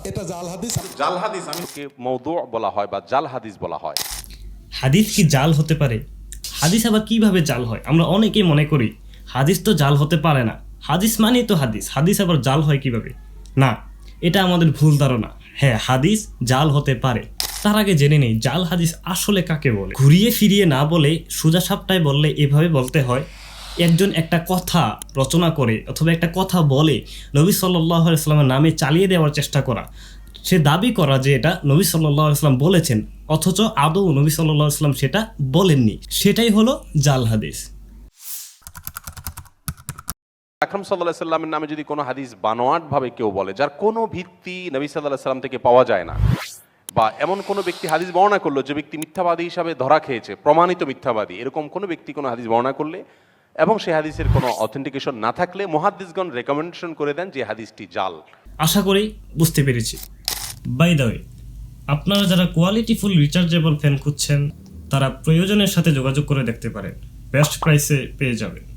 এটা জাল হাদিস। জাল হাদিস আমি মওদু' বলা হয় বা জাল হাদিস বলা হয়। হাদিস কি জাল হতে পারে? হাদিস আবার কিভাবে জাল হয়? আমরা অনেকেই মনে করি হাদিস তো জাল হতে পারে না, হাদিস মানেই তো হাদিস, হাদিস আবার জাল হয় কিভাবে? না, এটা আমাদের ভুল ধারণা। হ্যাঁ, হাদিস জাল হতে পারে। তার আগে জেনে নেই জাল হাদিস আসলে কাকে বলে। ঘুরিয়ে ফিরিয়ে না বলে সোজা সাপটায় বললে এভাবে বলতে হয়, একজন একটা কথা রচনা করে অথবা একটা কথা বলে নবী সাল্লাল্লাহু আলাইহি ওয়াসাল্লামের নামে চালিয়ে দেওয়ার চেষ্টা করা, সে দাবি করা যে এটা নবী সাল্লাল্লাহু আলাইহি ওয়াসাল্লাম বলেছেন, অথচ আদৌ নবী সাল্লাল্লাহু আলাইহি ওয়াসাল্লাম সেটা বলেননি, সেটাই হলো জাল হাদিস। আকরাম সাল্লাল্লাহু আলাইহি সাল্লামের নামে যদি কোনো হাদিস বানোয়াট ভাবে কেউ বলে, যার কোনো ভিত্তি নবী সাল্লাল্লাহু আলাইহি সাল্লাম থেকে পাওয়া যায় না, বা এমন কোনো ব্যক্তি হাদিস বর্ণনা করলো যে ব্যক্তি মিথ্যাবাদী হিসাবে ধরা খেয়েছে, প্রমাণিত মিথ্যাবাদী, এরকম কোনো ব্যক্তি কোনো হাদিস বর্ণনা করলে এবং সেই হাদিসের কোনো অথেন্টিকেশন না থাকলে মুহাদ্দিসগণ রেকমেন্ডেশন করে দেন যে হাদিসটি জাল। আশা করি বুঝতে পেরেছি। বাই দ্য ওয়ে, আপনারা যারা কোয়ালিটিফুল রিচার্জেবল ফ্যান খুঁজছেন তারা প্রয়োজনের সাথে যোগাযোগ করে দেখতে পারেন, বেস্ট প্রাইসে পেয়ে যাবেন।